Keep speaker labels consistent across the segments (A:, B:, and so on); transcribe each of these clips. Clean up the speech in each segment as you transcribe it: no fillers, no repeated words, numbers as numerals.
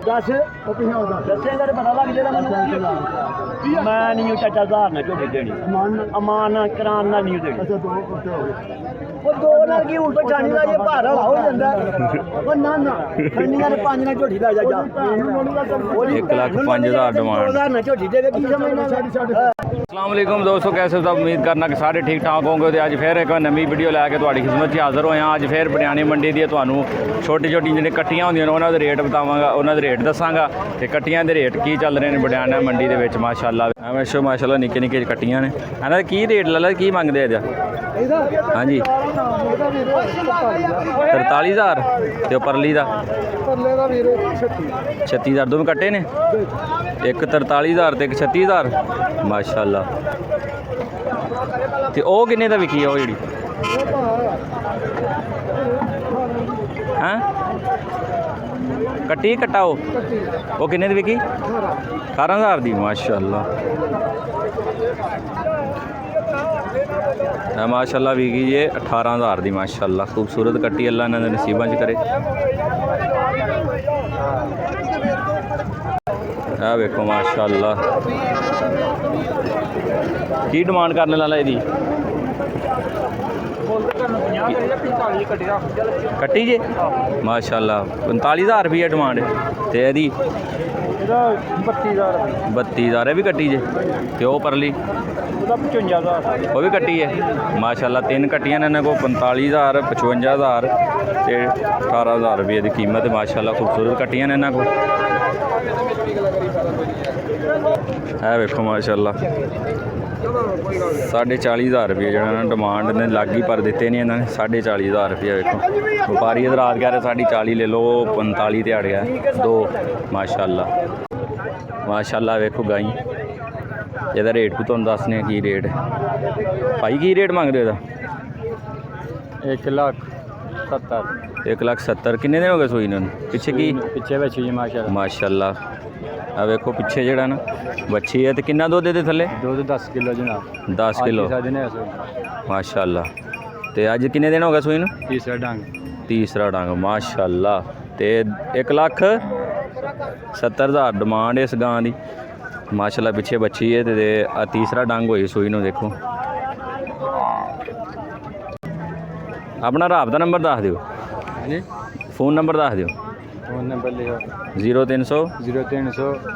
A: दस दसेगा तो पता लग जाएगा मैं नहीं चाचा हज़ार ना झोटी देनी अमान करान ना नहीं देनी दो ना की उल्टा चाणी का ये भार वाला हो जाता ना ना खंडियां ने पांच ना झोटी ला जा
B: 1,05,000 डिमांड।
A: ना झोटी दे की समझना
B: अस्सलाम वालेकुम दोस्तों, कैसे हो सब? उम्मीद करना कि सारे ठीक ठाक होंगे। तो अज फिर एक नवी वीडियो लैके तुहाडी खिदमत च हाज़र होए। अज फिर बड़ियानी मंडी दी तुहानू छोटी छोटी जिहड़ी कट्टियां होंदियां उन्हां दे रेट बतावांगा, उन्हां दे रेट दसांगा कि कट्टियां दे रेट की चल रहे हैं बड़ियाना मंडी दे विच। माशाअल्लाह हमेशा माशाअल्लाह निक्के निक्के कट्टियां ने। इन्हां दा की रेट ला की मंगदे अज? हाँ जी 43,000 ते परली दा 36,000 दोवें कट्टे ने, एक 43,000 ते एक 36,000 माशाअल्लाह। ते ओह किन्ने दा विकी ओह जेह्ड़ी हैं कट्टी कट्टा ओह किन्ने दी विकी? 18,000 दी माशाअल्लाह। माशाअल्लाह विकी ये 18,000 दी माशाअल्लाह। खूबसूरत कट्टी अल्लाह इन्हां दे नसीबां च करे। आ वेखो माशाअल्लाह की डिमांड करने वाला यदी कट्टी जे माशाअल्लाह 45,000 रुपया डिमांड है। तो यदी 32,000 भी कट्टी जे। तो वह परली
A: 55,000
B: वो भी कट्टी है माशाअल्लाह। तीन कट्टियां ने इन्होंने को 45,000 55,000 ते 18,000 रुपये की कीमत है माशाअल्लाह। खूबसूरत कट्टियां ने इन्होंने को है वेखो माशाअल्लाह। 40,500 रुपये जो डिमांड ने लग ही पर दिते नहीं इन्होंने 40,500 रुपये। वेखो व्यापारी रात कह रहे 40,500 ले लो 45 ते अड़ गया दो माशाअल्लाह माशाअल्लाह। वेखो गाई ਇਹਦਾ रेट भी तुहानू दसने की रेट भाई की रेट मंगते हो?
A: 1,70,000
B: 1,70,000 किन्ने दिन हो गए सूई इन्होंने? पिछे की
A: पिछे बच्ची
B: माशाअल्लाह। आ वेखो पिछे जड़ा ना बच्ची है। तो किन्ना दुध दे थले?
A: दूध 10 किलो जनाब
B: 10 किलो माशाअल्लाह। तो अज किन्ने दिन हो गए सूई? तीसरा डंग माशाअल्लाह। तो 1,70,000 डिमांड इस गां की माशाअल्लाह। पिछे बच्ची है तो तीसरा डंग हुई सूई नूं। देखो अपना राबता नंबर दस दिओ, फोन नंबर दस दिओ।
A: फोन नंबर लिखो
B: 0300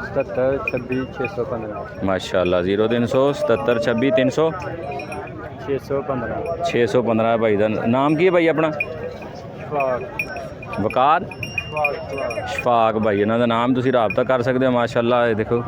A: 77 26 615
B: माशाअल्लाह 0300 77 26 615 भाई का नाम की है भाई अपना? वकार शफाक भाई इन्हों का नाम तुम रबता कर सकते हो माशाअल्लाह। देखो